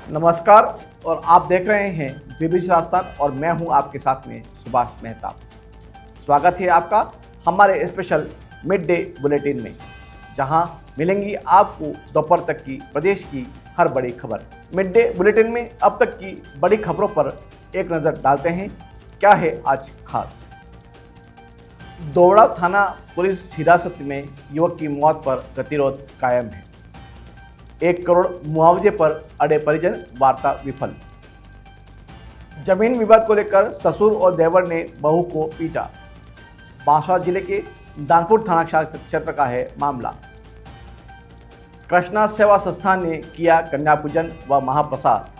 नमस्कार और आप देख रहे हैं बीबीसी राजस्थान और मैं हूं आपके साथ में सुभाष मेहता। स्वागत है आपका हमारे स्पेशल मिड डे बुलेटिन में, जहां मिलेंगी आपको दोपहर तक की प्रदेश की हर बड़ी खबर। मिड डे बुलेटिन में अब तक की बड़ी खबरों पर एक नज़र डालते हैं। क्या है आज खास? दौड़ा थाना पुलिस हिरासत में युवक की मौत पर गतिरोध कायम है। 1 करोड़ मुआवजे पर अड़े परिजन, वार्ता विफल। जमीन विवाद को लेकर ससुर और देवर ने बहू को पीटा। बांसवाड़ा जिले के दानपुर थाना क्षेत्र का है मामला। कृष्णा सेवा संस्थान ने किया कन्या पूजन व महाप्रसाद,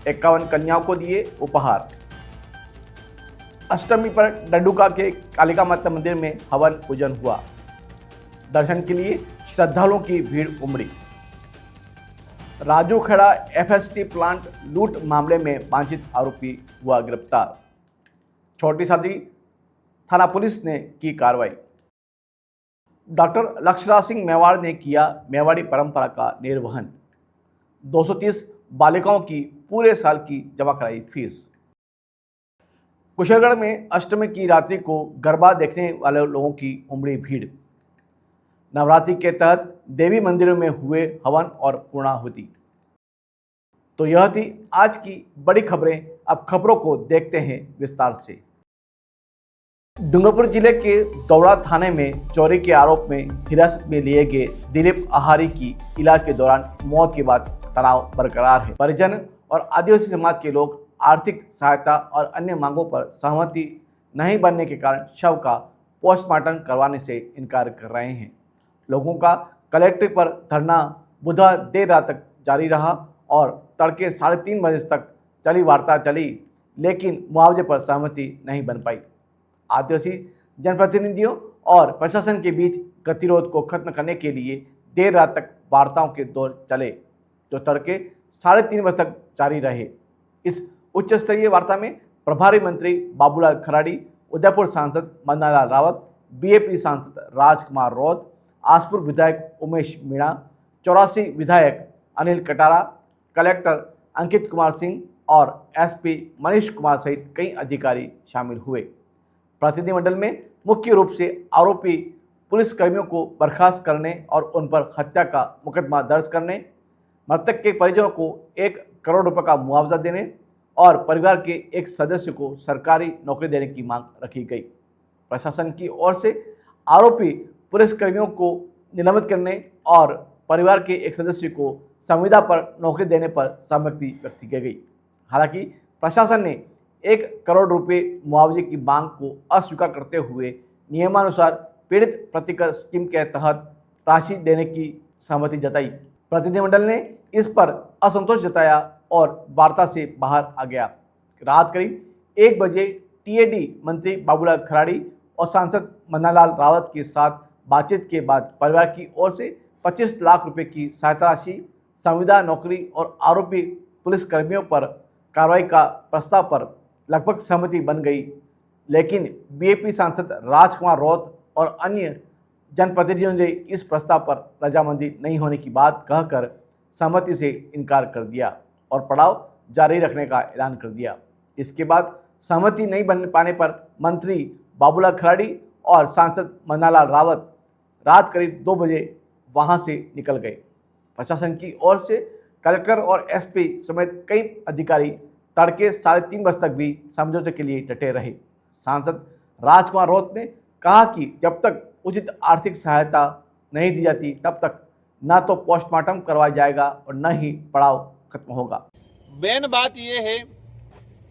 51 कन्याओं को दिए उपहार। अष्टमी पर डंडुका के कालिका माता मंदिर में हवन पूजन हुआ। दर्शन के लिए श्रद्धालुओं की भीड़ उमड़ी। राजू खेड़ा एफएसटी प्लांट लूट मामले में वांछित आरोपी हुआ गिरफ्तार। छोटी सादरी थाना पुलिस ने की कार्रवाई। डॉक्टर लक्षराज सिंह मेवाड़ ने किया मेवाड़ी परंपरा का निर्वहन। 230 बालिकाओं की पूरे साल की जमा कराई फीस। कुशलगढ़ में अष्टमी की रात्रि को गरबा देखने वाले लोगों की उमड़ी भीड़। नवरात्रि के तहत देवी मंदिरों में हुए हवन और पूर्णाहुति। तो यह थी आज की बड़ी खबरें। अब खबरों को देखते हैं विस्तार से। डूंगरपुर जिले के दौड़ा थाने में चोरी के आरोप में हिरासत में लिए गए दिलीप आहारी की इलाज के दौरान मौत के बाद तनाव बरकरार है। परिजन और आदिवासी समाज के लोग आर्थिक सहायता और अन्य मांगों पर सहमति नहीं बनने के कारण शव का पोस्टमार्टम करवाने से इनकार कर रहे हैं। लोगों का कलेक्ट्रेट पर धरना बुधवार देर रात तक जारी रहा और तड़के 3:30 बजे तक चली वार्ता चली, लेकिन मुआवजे पर सहमति नहीं बन पाई। आदिवासी जनप्रतिनिधियों और प्रशासन के बीच गतिरोध को खत्म करने के लिए देर रात तक वार्ताओं के दौर चले, जो तड़के 3:30 बजे तक जारी रहे। इस उच्च स्तरीय वार्ता में प्रभारी मंत्री बाबूलाल खराड़ी, उदयपुर सांसद मन्नालाल रावत, बीएपी सांसद राजकुमार रौत, आसपुर विधायक उमेश मीणा, 84 विधायक अनिल कटारा, कलेक्टर अंकित कुमार सिंह और एसपी मनीष कुमार सहित कई अधिकारी शामिल हुए। प्रतिनिधिमंडल में मुख्य रूप से आरोपी पुलिसकर्मियों को बर्खास्त करने और उन पर हत्या का मुकदमा दर्ज करने, मृतक के परिजनों को 1 करोड़ रुपए का मुआवजा देने और परिवार के एक सदस्य को सरकारी नौकरी देने की मांग रखी गई। प्रशासन की ओर से आरोपी पुलिसकर्मियों को निलंबित करने और परिवार के एक सदस्य को संविदा पर नौकरी देने पर सहमति व्यक्त की गई। हालांकि प्रशासन ने 1 करोड़ रुपए मुआवजे की मांग को अस्वीकार करते हुए नियमानुसार पीड़ित प्रतिकर स्कीम के तहत राशि देने की सहमति जताई। प्रतिनिधिमंडल ने इस पर असंतोष जताया और वार्ता से बाहर आ गया। रात करीब 1 बजे टीएडी मंत्री बाबूलाल खराड़ी और सांसद मन्नालाल रावत के साथ बातचीत के बाद परिवार की ओर से 25 लाख रुपए की सहायता राशि, संविदा, नौकरी और आरोपी पुलिसकर्मियों पर कार्रवाई का प्रस्ताव पर लगभग सहमति बन गई, लेकिन बीएपी सांसद राजकुमार रौत और अन्य जनप्रतिनिधियों ने इस प्रस्ताव पर रजामंदी नहीं होने की बात कहकर सहमति से इनकार कर दिया और पड़ाव जारी रखने का ऐलान कर दिया। इसके बाद सहमति नहीं बन पाने पर मंत्री बाबूलाल खराड़ी और सांसद मन्नालाल रावत रात करीब 2 बजे वहां से निकल गए। प्रशासन की ओर से कलेक्टर और एसपी समेत कई अधिकारी तड़के 3:30 बजे तक भी समझौते के लिए डटे रहे। सांसद राजकुमार रौत ने कहा कि जब तक उचित आर्थिक सहायता नहीं दी जाती तब तक न तो पोस्टमार्टम करवाया जाएगा और न ही पड़ाव खत्म होगा। मेन बात यह है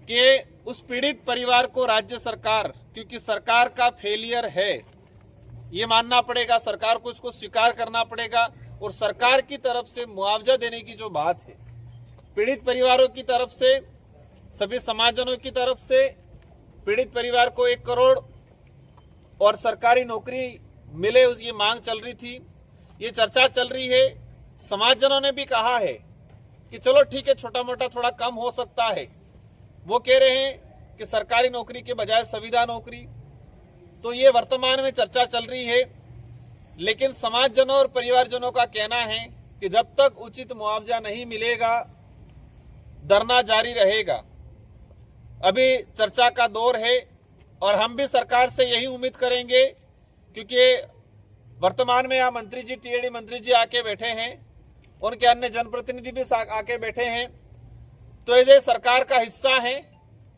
कि उस पीड़ित परिवार को राज्य सरकार, क्योंकि सरकार का फेलियर है, ये मानना पड़ेगा, सरकार को इसको स्वीकार करना पड़ेगा और सरकार की तरफ से मुआवजा देने की जो बात है, पीड़ित परिवारों की तरफ से, सभी समाजजनों की तरफ से पीड़ित परिवार को 1 करोड़ और सरकारी नौकरी मिले, उसकी मांग चल रही थी, ये चर्चा चल रही है। समाजजनों ने भी कहा है कि चलो ठीक है, छोटा मोटा थोड़ा कम हो सकता है। वो कह रहे हैं कि सरकारी नौकरी के बजाय संविदा नौकरी, तो ये वर्तमान में चर्चा चल रही है। लेकिन समाजजनों और परिवारजनों का कहना है कि जब तक उचित मुआवजा नहीं मिलेगा धरना जारी रहेगा। अभी चर्चा का दौर है और हम भी सरकार से यही उम्मीद करेंगे, क्योंकि वर्तमान में यहाँ मंत्री जी, टीएडी मंत्री जी आके बैठे हैं, उनके अन्य जनप्रतिनिधि भी आके बैठे हैं, तो ये सरकार का हिस्सा है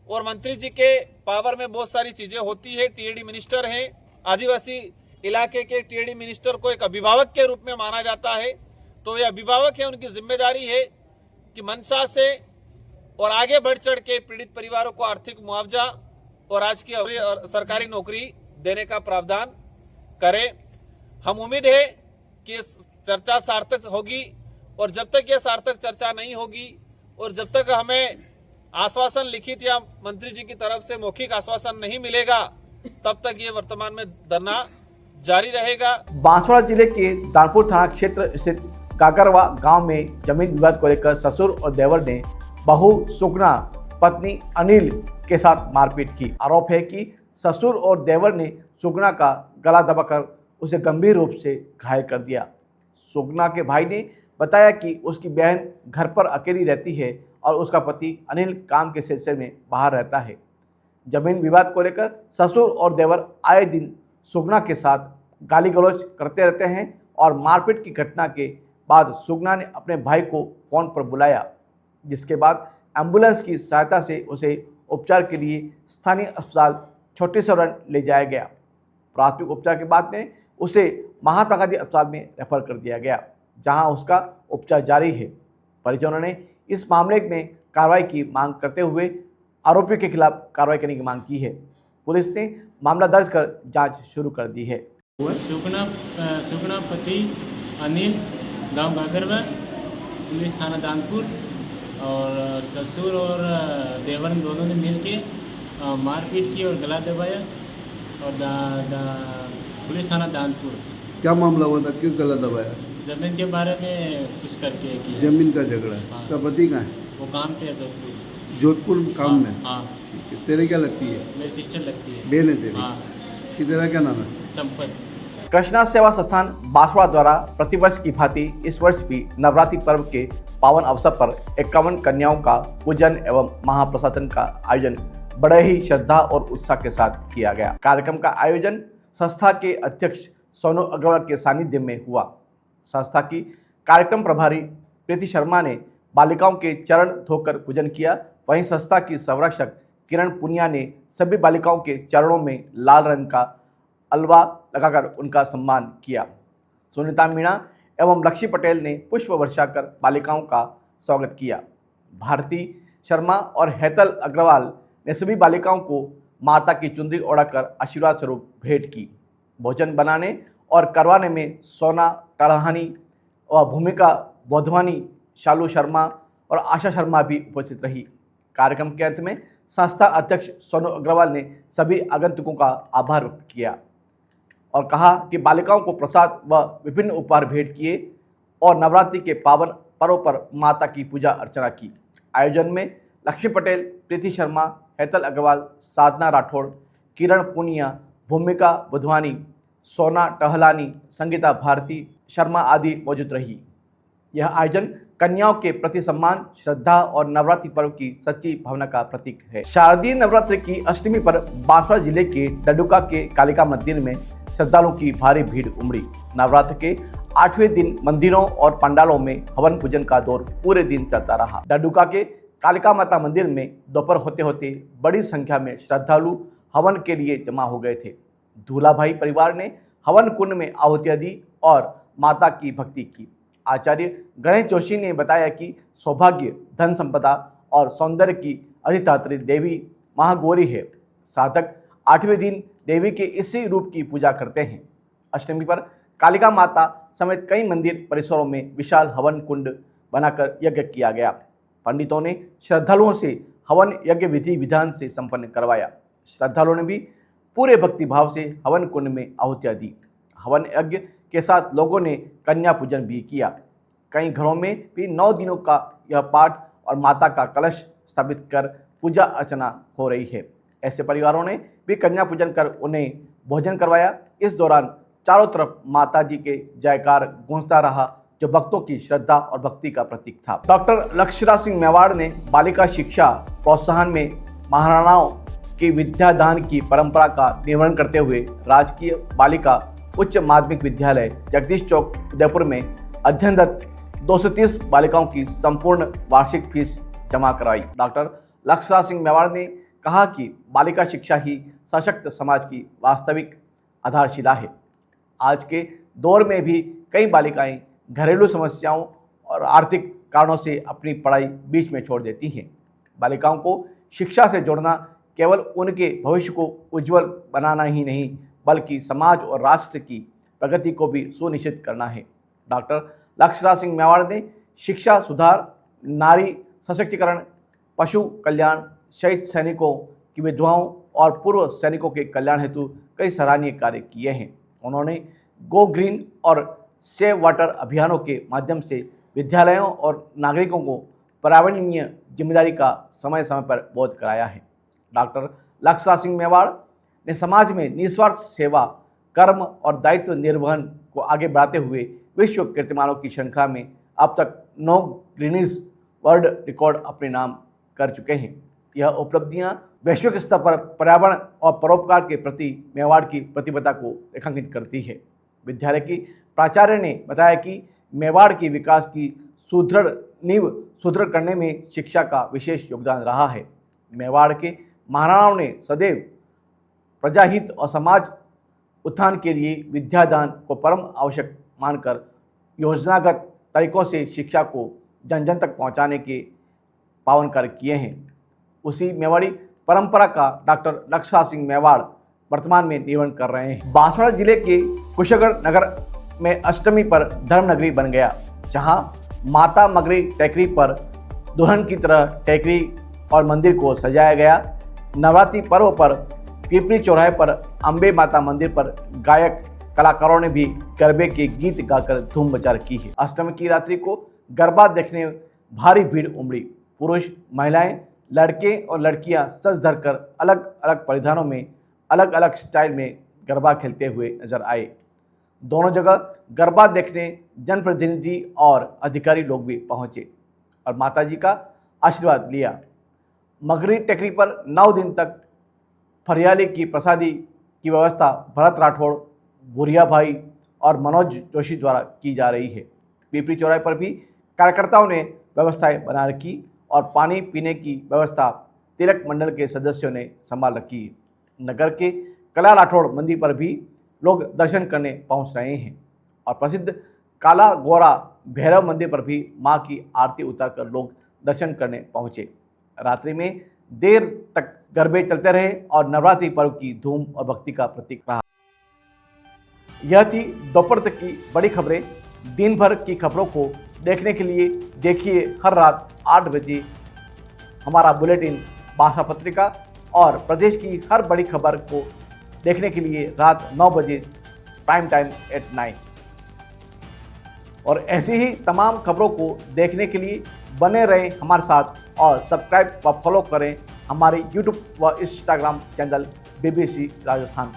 और मंत्री जी के पावर में बहुत सारी चीजें होती है। टीएडी मिनिस्टर हैं, आदिवासी इलाके के टीएडी मिनिस्टर को एक अभिभावक के रूप में माना जाता है, तो ये अभिभावक है, उनकी जिम्मेदारी है कि मंशा से और आगे बढ़ चढ़ के पीड़ित परिवारों को आर्थिक मुआवजा और आज की सरकारी नौकरी देने का प्रावधान करें। हम उम्मीद है कि चर्चा सार्थक होगी और जब तक ये सार्थक चर्चा नहीं होगी और जब तक हमें आश्वासन लिखित या मंत्री जी की तरफ से मौखिक आश्वासन नहीं मिलेगा, तब तक ये वर्तमान में धरना जारी रहेगा। बांसवाड़ा जिले के दानपुर थाना क्षेत्र स्थित काकरवा गांव में जमीन विवाद को लेकर ससुर और देवर ने बहू सुगना पत्नी अनिल के साथ मारपीट की। आरोप है कि ससुर और देवर ने सुगना का गला दबाकर उसे गंभीर रूप से घायल कर दिया। सुगना के भाई ने बताया कि उसकी बहन घर पर अकेली रहती है और उसका पति अनिल काम के सिलसिले में बाहर रहता है। जमीन विवाद को लेकर ससुर और देवर आए दिन सुगना के साथ गाली गलौज करते रहते हैं और मारपीट की घटना के बाद सुगना ने अपने भाई को फोन पर बुलाया, जिसके बाद एम्बुलेंस की सहायता से उसे उपचार के लिए स्थानीय अस्पताल छोटी सरन ले जाया गया। प्राथमिक उपचार के बाद में उसे महात्मा गांधी अस्पताल में रेफर कर दिया गया, जहां उसका उपचार जारी है। परिजनों ने इस मामले में कार्रवाई की मांग करते हुए आरोपियों के खिलाफ कार्रवाई करने की मांग की है। पुलिस ने मामला दर्ज कर जांच शुरू कर दी है। सुगना पति अनिल, गांव गागरवा, पुलिस थाना दानपुर, और ससुर और देवर दोनों ने मिलके मारपीट की और गला दबाया और पुलिस थाना दानपुर। क्या मामला हुआ था, क्यों गला दबाया? जमीन के बारे में कुछ करके किया। जमीन का झगड़ा। हाँ। उसका पति कहाँ है? वो काम पे है जोधपुर काम हाँ, में। हाँ, ठीक है। तेरे क्या लगती है? मेरी सिस्टर लगती है। बहन है तेरी? हाँ, कि तेरा क्या नाम है? संपत। कृष्णा सेवा संस्थान बांसवाड़ा द्वारा प्रतिवर्ष की भांति इस वर्ष भी नवरात्रि पर्व के पावन अवसर पर 51 कन्याओं का पूजन एवं महाप्रसादन का आयोजन बड़े ही श्रद्धा और उत्साह के साथ किया गया। कार्यक्रम का आयोजन संस्था के अध्यक्ष सोनू अग्रवाल के सानिध्य में हुआ। संस्था की कार्यक्रम प्रभारी प्रीति शर्मा ने बालिकाओं के चरण धोकर पूजन किया। वहीं संस्था की संरक्षक किरण पुनिया ने सभी बालिकाओं के चरणों में लाल रंग का अलवा लगाकर उनका सम्मान किया। सुनीता मीणा एवं लक्ष्मी पटेल ने पुष्प वर्षा कर बालिकाओं का स्वागत किया। भारती शर्मा और हेतल अग्रवाल ने सभी बालिकाओं को माता की चुंदरी ओढ़ाकर आशीर्वाद स्वरूप भेंट की। भोजन बनाने और करवाने में सोना टलहानी और भूमिका बोधवानी, शालू शर्मा और आशा शर्मा भी उपस्थित रही। कार्यक्रम के अंत में संस्था अध्यक्ष सोनू अग्रवाल ने सभी आगंतुकों का आभार व्यक्त किया और कहा कि बालिकाओं को प्रसाद व विभिन्न उपहार भेंट किए और नवरात्रि के पावन पर्व पर माता की पूजा अर्चना की। आयोजन में लक्ष्मी पटेल, प्रीति शर्मा, हेतल अग्रवाल, साधना राठौड़, किरण पुनिया, भूमिका बुधवानी, सोना टहलानी, संगीता भारती शर्मा आदि मौजूद रही। यह आयोजन कन्याओं के प्रति सम्मान, श्रद्धा और नवरात्रि पर्व की सच्ची भावना का प्रतीक है। शारदीय नवरात्रि की अष्टमी पर बांसवाड़ा जिले के डडुका के कालिका मंदिर में श्रद्धालुओं की भारी भीड़ उमड़ी। नवरात्र के 8वें दिन मंदिरों और पंडालों में हवन पूजन का दौर पूरे दिन चलता रहा। डडुका के कालिका माता मंदिर में दोपहर होते होते बड़ी संख्या में श्रद्धालु हवन के लिए जमा हो गए थे। दूल्हा-भाई परिवार ने हवन कुंड में आहुतियां दी और माता की भक्ति की। आचार्य गणेश जोशी ने बताया कि सौभाग्य, धन संपदा और सौंदर्य की अधिष्ठात्री देवी महागौरी है। साधक 8वें दिन देवी के इसी रूप की पूजा करते हैं। अष्टमी पर कालिका माता समेत कई मंदिर परिसरों में विशाल हवन कुंड बनाकर यज्ञ किया गया। पंडितों ने श्रद्धालुओं से हवन यज्ञ विधि विधान से संपन्न करवाया। श्रद्धालुओं ने भी पूरे भक्ति भाव से हवन कुंड में आहुतियां दी। हवन यज्ञ के साथ लोगों ने कन्या पूजन भी किया। कई घरों में भी 9 दिनों का यह पाठ और माता का कलश स्थापित कर पूजा अर्चना हो रही है। ऐसे परिवारों ने भी कन्या पूजन कर उन्हें भोजन करवाया। इस दौरान चारों तरफ माता जी के जयकार गूंजता रहा। जो भक्तों की श्रद्धा और भक्ति का प्रतीक था। डॉक्टर लक्षराज सिंह मेवाड़ ने बालिका शिक्षा प्रोत्साहन में महाराणाओं की विद्यादान की परंपरा का निर्वहन करते हुए राजकीय बालिका उच्च माध्यमिक विद्यालय जगदीश चौक उदयपुर में अध्ययनरत 230 बालिकाओं की संपूर्ण वार्षिक फीस जमा कराई। डॉक्टर लक्षराज सिंह मेवाड़ ने कहा कि बालिका शिक्षा ही सशक्त समाज की वास्तविक आधारशिला है। आज के दौर में भी कई बालिकाएं घरेलू समस्याओं और आर्थिक कारणों से अपनी पढ़ाई बीच में छोड़ देती हैं। बालिकाओं को शिक्षा से जोड़ना केवल उनके भविष्य को उज्जवल बनाना ही नहीं, बल्कि समाज और राष्ट्र की प्रगति को भी सुनिश्चित करना है। डॉक्टर लक्षराज सिंह मेवाड़ ने शिक्षा सुधार, नारी सशक्तिकरण, पशु कल्याण, शहीद सैनिकों की विधवाओं और पूर्व सैनिकों के कल्याण हेतु कई सराहनीय कार्य किए हैं। उन्होंने गो ग्रीन और सेव वाटर अभियानों के माध्यम से विद्यालयों और नागरिकों को पर्यावरणीय जिम्मेदारी का समय समय पर बोध कराया है। डॉक्टर लक्षराज सिंह मेवाड़ ने समाज में निस्वार्थ सेवा, कर्म और दायित्व निर्वहन को आगे बढ़ाते हुए विश्व कीर्तिमानों की श्रृंखला में अब तक 9 गिनीज वर्ल्ड रिकॉर्ड अपने नाम कर चुके हैं। यह उपलब्धियां वैश्विक स्तर पर पर्यावरण और परोपकार के प्रति मेवाड़ की प्रतिबद्धता को रेखांकित करती है। विद्यालय की प्राचार्य ने बताया कि मेवाड़ की विकास की सुदृढ़ नींव सुदृढ़ करने में शिक्षा का विशेष योगदान रहा है। मेवाड़ के महाराणाओं ने सदैव प्रजाहित और समाज उत्थान के लिए विद्यादान को परम आवश्यक मानकर योजनागत तरीकों से शिक्षा को जन जन तक पहुंचाने के पावन कार्य किए हैं। उसी मेवाड़ी परंपरा का डॉक्टर लक्षराज सिंह मेवाड़ वर्तमान में निर्वहन कर रहे हैं। बांसवाड़ा जिले के कुशेगढ़ नगर में अष्टमी पर धर्मनगरी बन गया, जहां माता मगरी टेकरी पर दुल्हन की तरह टेकरी और मंदिर को सजाया गया। नवरात्रि पर्व पर पीपरी चौराहे पर अम्बे माता मंदिर पर गायक कलाकारों ने भी गरबे के गीत गाकर धूम मचा रखी है। अष्टमी की रात्रि को गरबा देखने भारी भीड़ उमड़ी। पुरुष, महिलाएं, लड़के और लड़कियां सज धरकर अलग अलग परिधानों में अलग अलग स्टाइल में गरबा खेलते हुए नजर आए। दोनों जगह गरबा देखने जनप्रतिनिधि और अधिकारी लोग भी पहुंचे और माताजी का आशीर्वाद लिया। मगरी टेकरी पर 9 दिन तक फरियाली की प्रसादी की व्यवस्था भरत राठौड़, भूरिया भाई और मनोज जोशी द्वारा की जा रही है। पीपरी चौराहे पर भी कार्यकर्ताओं ने व्यवस्थाएं बना रखी और पानी पीने की व्यवस्था तिलक मंडल के सदस्यों ने संभाल रखी है। नगर के कला राठौड़ मंदिर पर भी लोग दर्शन करने पहुंच रहे हैं और प्रसिद्ध काला गोरा भैरव मंदिर पर भी मां की आरती उतारकर लोग दर्शन करने पहुंचे। रात्रि में देर तक गरबे चलते रहे और नवरात्रि पर्व की धूम और भक्ति का प्रतीक रहा। यह थी दोपहर तक की बड़ी खबरें। दिन भर की खबरों को देखने के लिए देखिए हर रात 8 बजे हमारा बुलेटिन भाषा पत्रिका, और प्रदेश की हर बड़ी खबर को देखने के लिए रात 9 बजे प्राइम टाइम एट 9। और ऐसी ही तमाम खबरों को देखने के लिए बने रहें हमारे साथ और सब्सक्राइब व फॉलो करें हमारे YouTube व Instagram चैनल BBC राजस्थान।